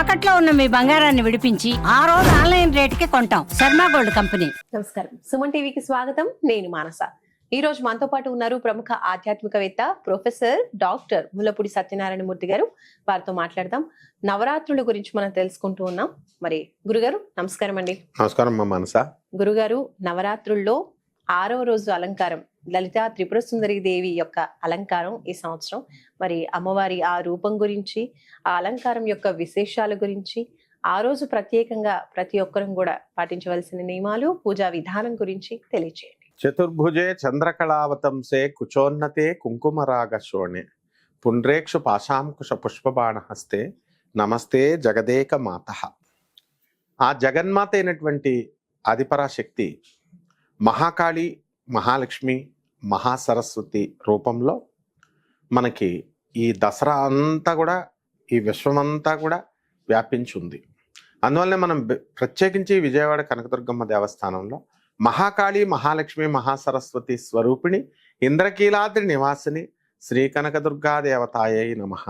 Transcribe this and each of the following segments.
తాకట్లో ఉన్న మీ బంగారాన్ని విడిపించి ఆ రోజు ఆన్లైన్ రేటుకి కొంటాం. Sharma gold company. నమస్కారం, సుమన్ టీవీకి స్వాగతం. నేను మానస. ఈ రోజు మనతో పాటు ఉన్నారు ప్రముఖ ఆధ్యాత్మికవేత్త ప్రొఫెసర్ డాక్టర్ ముల్లపూడి సత్యనారాయణ మూర్తి గారు. వారితో మాట్లాడదాం. నవరాత్రుల గురించి మనం తెలుసుకుంటూ ఉన్నాం. మరి గురుగారు నమస్కారం అండి. నమస్కారం మా మానస. గురుగారు, నవరాత్రుల్లో 6వ రోజు అలంకారం లలితా త్రిపుర సుందరి దేవి యొక్క అలంకారం ఈ సంవత్సరం. మరి అమ్మవారి ఆ రూపం గురించి, ఆ అలంకారం యొక్క విశేషాల గురించి, ఆ రోజు ప్రత్యేకంగా ప్రతి ఒక్కరం కూడా పాటించవలసిన నియమాలు, పూజా విధానం గురించి తెలియజేయండి. చతుర్భుజే చంద్రకళావతంసే కుచోన్నతే కుంకుమరాగ శోణే పుండ్రేక్షు పాశాంకుశ పుష్పబాణ హస్తే నమస్తే జగదేక మాత. ఆ జగన్మాత అయినటువంటి ఆదిపరాశక్తి మహాకాళి, మహాలక్ష్మి, మహాసరస్వతి రూపంలో మనకి ఈ దసరా అంతా కూడా, ఈ విశ్వమంతా కూడా వ్యాపించి ఉంది. అందువల్లనే మనం ప్రత్యేకించి విజయవాడ కనకదుర్గమ్మ దేవస్థానంలో మహాకాళి, మహాలక్ష్మి, మహాసరస్వతి స్వరూపిణి, ఇంద్రకీలాద్రి నివాసిని శ్రీ కనకదుర్గా దేవతాయై నమః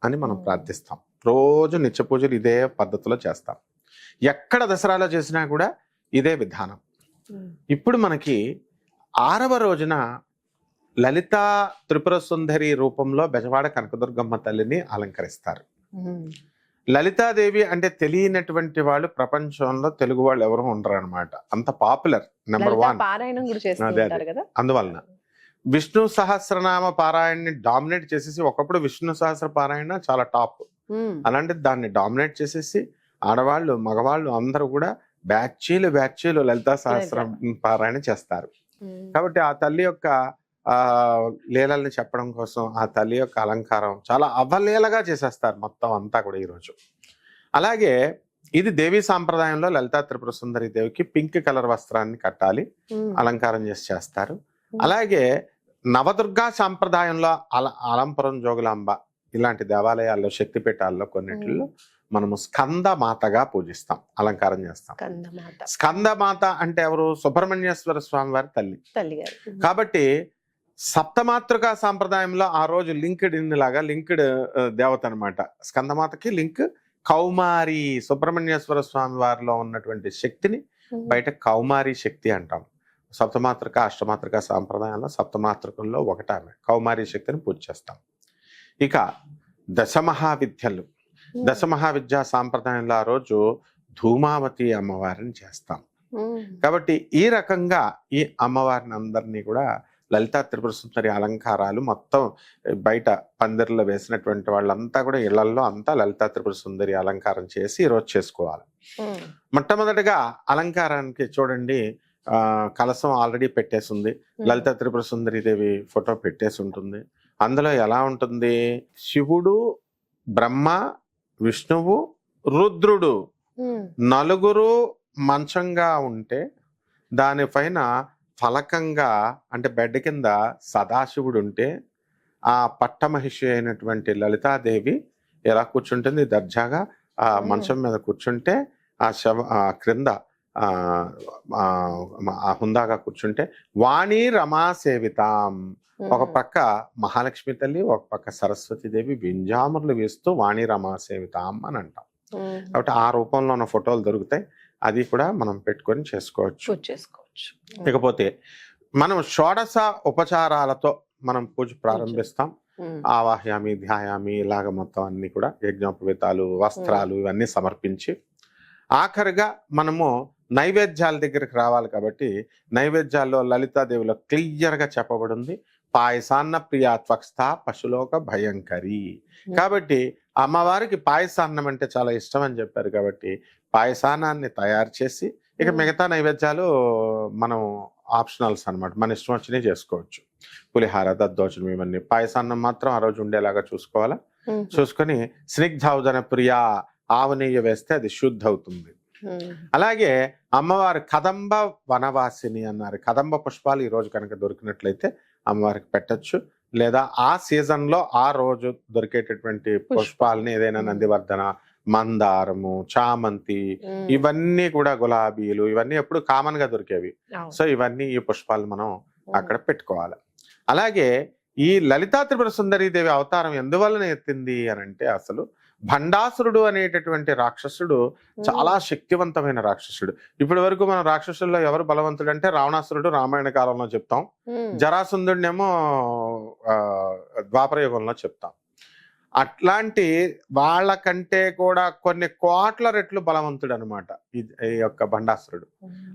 అని మనం ప్రార్థిస్తాం. రోజు నిత్య పూజలు ఇదే పద్ధతిలో చేస్తాం. ఎక్కడ దసరాలో చేసినా కూడా ఇదే విధానం. ఇప్పుడు మనకి 6వ రోజున లలితా త్రిపుర సుందరి రూపంలో బెజవాడ కనకదుర్గమ్మ తల్లిని అలంకరిస్తారు. లలితాదేవి అంటే తెలియనటువంటి వాళ్ళు ప్రపంచంలో తెలుగు వాళ్ళు ఎవరు ఉండరు అనమాట. అంత పాపులర్, నెంబర్ 1. అందువలన విష్ణు సహస్రనామ పారాయణని డామినేట్ చేసేసి, ఒకప్పుడు విష్ణు సహస్ర పారాయణ చాలా టాప్, అలాంటిది దాన్ని డామినేట్ చేసేసి ఆడవాళ్ళు మగవాళ్ళు అందరూ కూడా బ్యాచీలు లలితా సహస్రం పారాయణ చేస్తారు. కాబట్టి ఆ తల్లి యొక్క లీలల్ని చెప్పడం కోసం ఆ తల్లి యొక్క అలంకారం చాలా అవలీలగా చేసేస్తారు మొత్తం అంతా కూడా ఈరోజు. అలాగే ఇది దేవీ సాంప్రదాయంలో లలితా త్రిపుర సుందరి దేవికి పింక్ కలర్ వస్త్రాన్ని కట్టాలి, అలంకారం చేస్తారు. అలాగే నవదుర్గా సాంప్రదాయంలో అలంపురం జోగులాంబ ఇలాంటి దేవాలయాల్లో, శక్తిపీఠాల్లో కొన్నిటిల్లో మనము స్కందమాతగా పూజిస్తాం, అలంకారం చేస్తాం. స్కందమాత అంటే ఎవరు? సుబ్రహ్మణ్యేశ్వర స్వామి వారి తల్లి. కాబట్టి సప్తమాతృకా సాంప్రదాయంలో ఆ రోజు లింక్డ్ దేవత అనమాట. స్కందమాతకి లింక్ కౌమారి, సుబ్రహ్మణ్యేశ్వర స్వామి వారిలో ఉన్నటువంటి శక్తిని బయట కౌమారి శక్తి అంటాం. సప్తమాతృక, అష్టమాతృక సాంప్రదాయంలో సప్తమాతృకంలో ఒకటామె కౌమారి శక్తిని పూజ చేస్తాం. ఇక దశమహావిద్యలు, దశమహావిద్యా సాంప్రదాయంలో ఆ రోజు ధూమావతి అమ్మవారిని చేస్తాం. కాబట్టి ఈ రకంగా ఈ అమ్మవారిని అందరినీ కూడా లలితా త్రిపుర సుందరి అలంకారాలు మొత్తం బయట పందిర్లో వేసినటువంటి వాళ్ళంతా కూడా ఇళ్లల్లో అంతా లలితా త్రిపుర సుందరి అలంకారం చేసి ఈరోజు చేసుకోవాలి. మొట్టమొదటిగా అలంకారానికి చూడండి, కలశం ఆల్రెడీ పెట్టేసి ఉంది, లలితా త్రిపుర సుందరి దేవి ఫోటో పెట్టేసి ఉంటుంది. అందులో ఎలా ఉంటుంది? శివుడు, బ్రహ్మ, విష్ణువు, రుద్రుడు నలుగురు మంచంగా ఉంటే దానిపైన ఫలకంగా అంటే బెడ్ కింద సదాశివుడు ఉంటే, ఆ పట్టమహిషి అయినటువంటి లలితాదేవి ఎలా కూర్చుంటుంది? దర్జాగా ఆ మంచం మీద కూర్చుంటే, ఆ క్రింద హుందాగా కూర్చుంటే వాణి రమా సేవితాం. ఒక పక్క మహాలక్ష్మి తల్లి, ఒక పక్క సరస్వతి దేవి వింజామరులు వేస్తూ వాణి రమా సేవితాం అని అంటాం. కాబట్టి ఆ రూపంలో ఉన్న ఫోటోలు దొరుకుతాయి, అది కూడా మనం పెట్టుకొని చేసుకోవచ్చు. ఇకపోతే మనం షోడశ ఉపచారాలతో మనం పూజ ప్రారంభిస్తాం. ఆవాహ్యామి, ధ్యాయామి, ఇలాగ మొత్తం అన్ని కూడా యజ్ఞోపవీతాలు, వస్త్రాలు ఇవన్నీ సమర్పించి ఆఖరిగా మనము నైవేద్యాల దగ్గరికి రావాలి. కాబట్టి నైవేద్యాల్లో లలితాదేవిలో క్లియర్గా చెప్పబడింది, పాయసాన్న ప్రియా త్వక్స్థ పశులోక భయంకరి. కాబట్టి అమ్మవారికి పాయసాన్నం అంటే చాలా ఇష్టం అని చెప్పారు. కాబట్టి పాయసానాన్ని తయారు చేసి, ఇక మిగతా నైవేద్యాలు మనం ఆప్షనల్స్ అనమాట, మన ఇష్టం వచ్చినవి చేసుకోవచ్చు. పులిహార, దద్దోజనం ఇవన్నీ. పాయసాన్నం మాత్రం ఆ రోజు ఉండేలాగా చూసుకోవాలా. చూసుకొని స్నిగ్ధౌజన ప్రియా ఆవు నెయ్యి వేస్తే అది శుద్ధ అవుతుంది. అలాగే అమ్మవారు కదంబ వనవాసిని అన్నారు. కదంబ పుష్పాలు ఈ రోజు కనుక దొరికినట్లయితే అమ్మవారికి పెట్టచ్చు. లేదా ఆ సీజన్ లో ఆ రోజు దొరికేటటువంటి పుష్పాలని ఏదైనా నందివర్ధన, మందారము, చామంతి, ఇవన్నీ కూడా గులాబీలు, ఇవన్నీ ఎప్పుడు కామన్ గా దొరికేవి. సో ఇవన్నీ ఈ పుష్పాలు మనం అక్కడ పెట్టుకోవాలి. అలాగే ఈ లలితా త్రిపుర సుందరి దేవి అవతారం ఎందువలన ఎత్తింది అని అంటే, అసలు భండాసురుడు అనేటటువంటి రాక్షసుడు చాలా శక్తివంతమైన రాక్షసుడు. ఇప్పటి వరకు మన రాక్షసుల్లో ఎవరు బలవంతుడు అంటే రావణాసురుడు రామాయణ కాలంలో చెప్తాం, జరాసంధుడినేమో ద్వాపర యుగంలో చెప్తాం. అట్లాంటి వాళ్ళకంటే కూడా కొన్ని కోట్ల రెట్లు బలవంతుడు అనమాట ఈ యొక్క భండాసురుడు.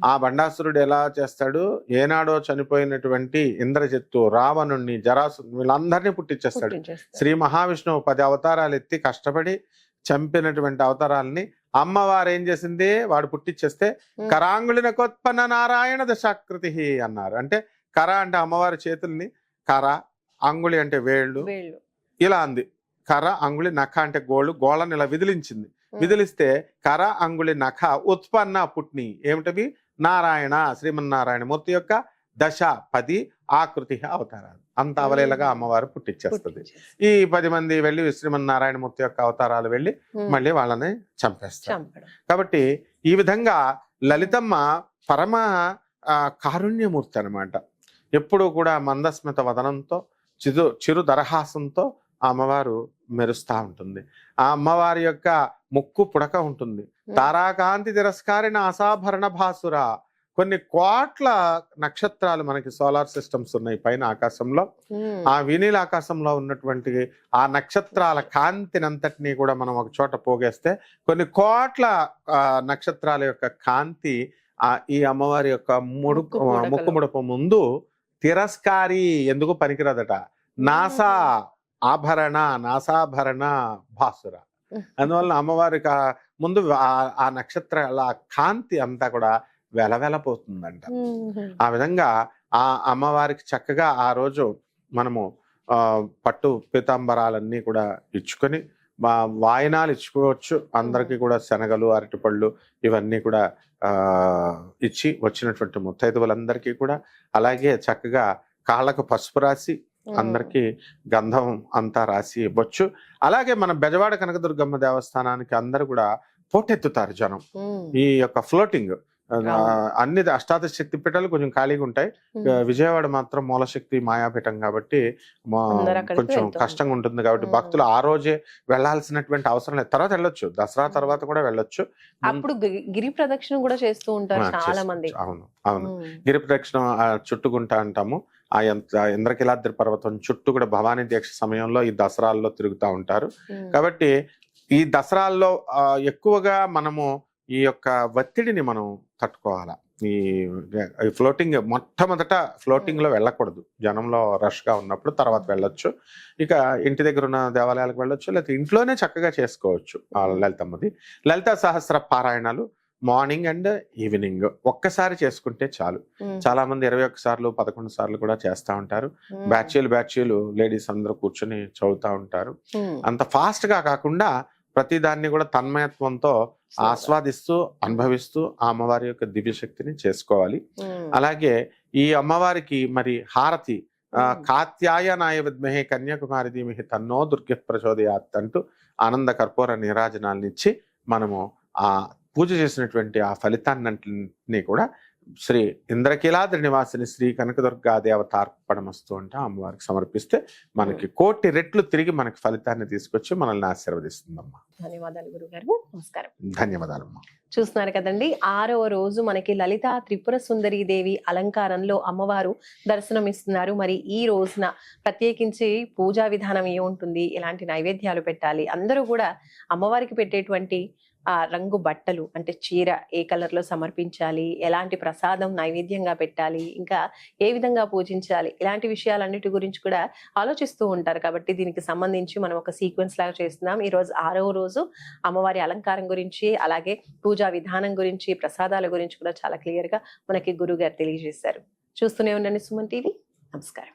ఆ భండాసురుడు ఎలా చేస్తాడు, ఏనాడో చనిపోయినటువంటి ఇంద్రజిత్తు, రావణుణ్ణి, జరాసురుని వీళ్ళందరినీ పుట్టించేస్తాడు. శ్రీ మహావిష్ణువు 10 అవతారాలు ఎత్తి కష్టపడి చంపినటువంటి అవతారాలని అమ్మవారు ఏం చేసింది, వాడు పుట్టించేస్తే కరాంగుళిన కొత్పన్న నారాయణ దశాకృతి అన్నారు. అంటే కర అంటే అమ్మవారి చేతుల్ని, కర అంగుళి అంటే వేళ్ళు, ఇలా అంది. కర అంగుళి నఖ అంటే గోళ్ళని ఇలా విదిలించింది. విదిలిస్తే కర అంగుళి నఖ ఉత్పన్న పుట్ని ఏమిటవి, నారాయణ శ్రీమన్నారాయణ మూర్తి యొక్క 10 ఆకృతి అవతారాలు. అంత అవలేలగా అమ్మవారు పుట్టించేస్తుంది. ఈ 10 మంది వెళ్ళి శ్రీమన్నారాయణ మూర్తి యొక్క అవతారాలు వెళ్ళి మళ్ళీ వాళ్ళని చంపేస్తారు. కాబట్టి ఈ విధంగా లలితమ్మ పరమ కారుణ్యమూర్తి అనమాట. ఎప్పుడూ కూడా మందస్మిత వదనంతో చిరు దరహాసంతో ఆ అమ్మవారు మెరుస్తా ఉంటుంది. ఆ అమ్మవారి యొక్క ముక్కు పుడక ఉంటుంది. తారాకాంతి తిరస్కారిన అసాభరణ భాసుర. కొన్ని కోట్ల నక్షత్రాలు మనకి సోలార్ సిస్టమ్స్ ఉన్నాయి పైన ఆకాశంలో. ఆ వినీల ఆకాశంలో ఉన్నటువంటి ఆ నక్షత్రాల కాంతినంతటినీ కూడా మనం ఒక చోట పోగేస్తే కొన్ని కోట్ల నక్షత్రాల యొక్క కాంతి ఈ అమ్మవారి యొక్క ముక్కు ముడప ముందు తిరస్కారి ఎందుకు పనికిరాదట, నాసాభరణ భాసుర. అందువల్ల అమ్మవారికి ముందు ఆ నక్షత్రాల కాంతి అంతా కూడా వెలవెలపోతుందంట. ఆ విధంగా ఆ అమ్మవారికి చక్కగా ఆ రోజు మనము పట్టు పీతాంబరాలన్నీ కూడా ఇచ్చుకొని వాయినాలు ఇచ్చుకోవచ్చు. అందరికీ కూడా శనగలు, అరటిపళ్ళు ఇవన్నీ కూడా ఇచ్చి వచ్చినటువంటి ముత్తైదువులందరికీ కూడా, అలాగే చక్కగా కాళ్ళకు పసుపు రాసి అందరికి గంధం అంతా రాసి ఇవ్వచ్చు. అలాగే మన బెజవాడ కనకదుర్గమ్మ దేవస్థానానికి అందరు కూడా పోటెత్తుతారు జనం. ఈ యొక్క ఫ్లోటింగ్ అన్ని అష్టాదశ శక్తి పీఠాలు కొంచెం ఖాళీగా ఉంటాయి. విజయవాడ మాత్రం మూలశక్తి మాయాపీఠం కాబట్టి కొంచెం కష్టంగా ఉంటుంది. కాబట్టి భక్తులు ఆ రోజే వెళ్లాల్సినటువంటి అవసరం లేదు, తర్వాత వెళ్ళొచ్చు, దసరా తర్వాత కూడా వెళ్ళొచ్చు. అప్పుడు గిరి ప్రదక్షిణ కూడా చేస్తూ ఉంటారు చాలా మంది. అవును, గిరి ప్రదక్షిణ చుట్టుకుంటా అంటాము. ఆ ఇంద్రకీలాద్రి పర్వతం చుట్టూ కూడా భవానీ దీక్ష సమయంలో ఈ దసరాల్లో తిరుగుతూ ఉంటారు. కాబట్టి ఈ దసరాల్లో ఎక్కువగా మనము ఈ యొక్క ఒత్తిడిని మనం తట్టుకోవాలా. ఈ ఫ్లోటింగ్ మొట్టమొదట ఫ్లోటింగ్ లో వెళ్ళకూడదు, జనంలో రష్ గా ఉన్నప్పుడు. తర్వాత వెళ్ళొచ్చు, ఇక ఇంటి దగ్గర ఉన్న దేవాలయాలకు వెళ్ళొచ్చు, లేకపోతే ఇంట్లోనే చక్కగా చేసుకోవచ్చు. లలితమ్మది లలితా సహస్ర పారాయణాలు మార్నింగ్ అండ్ ఈవినింగ్ ఒక్కసారి చేసుకుంటే చాలు. చాలా మంది 21 సార్లు 11 సార్లు కూడా చేస్తా ఉంటారు. బ్యాచీలు లేడీస్ అందరూ కూర్చొని చదువుతా ఉంటారు. అంత ఫాస్ట్ గా కాకుండా ప్రతి దాన్ని కూడా తన్మయత్వంతో ఆస్వాదిస్తూ అనుభవిస్తూ ఆ అమ్మవారి యొక్క దివ్యశక్తిని చేసుకోవాలి. అలాగే ఈ అమ్మవారికి మరి హారతి కాత్యాయనాయ విద్మహే కన్యాకుమారి ధీమహి తన్నో దుర్గ ప్రచోదయాత్ అంటూ ఆనంద కర్పూర నీరాజనాలను ఇచ్చి మనము ఆ పూజ చేసినటువంటి ఆ ఫలితాన్నింటినీ కూడా శ్రీ ఇంద్రకీలాద్రి నివాసిని శ్రీ కనకదుర్గా దేవతార్పణమస్తు అంటే అమ్మవారికి సమర్పిస్తే మనకి 1,000,000 రెట్లు తిరిగి మనకి ఫలితాన్ని తీసుకొచ్చి మనల్ని ఆశీర్వదిస్తుందమ్మా. ధన్యవాదాలు గురుగారు. నమస్కారం. ధన్యవాదాలమ్మా. చూస్తున్నారు కదండి, 6వ రోజు మనకి లలితా త్రిపుర సుందరీ దేవి అలంకారంలో అమ్మవారు దర్శనమిస్తున్నారు. మరి ఈ రోజున ప్రత్యేకించి పూజా విధానం ఏముంటుంది, ఎలాంటి నైవేద్యాలు పెట్టాలి, అందరూ కూడా అమ్మవారికి పెట్టేటువంటి ఆ రంగు బట్టలు అంటే చీర ఏ కలర్ లో సమర్పించాలి, ఎలాంటి ప్రసాదం నైవేద్యంగా పెట్టాలి, ఇంకా ఏ విధంగా పూజించాలి, ఇలాంటి విషయాలన్నిటి గురించి కూడా ఆలోచిస్తూ ఉంటారు. కాబట్టి దీనికి సంబంధించి మనం ఒక సీక్వెన్స్ లాగా చేస్తున్నాం. ఈ రోజు 6వ రోజు అమ్మవారి అలంకారం గురించి, అలాగే పూజా విధానం గురించి, ప్రసాదాల గురించి కూడా చాలా క్లియర్ గా మనకి గురుగారు తెలియజేశారు. చూస్తూనే ఉండండి సుమన్ టీవీ. నమస్కారం.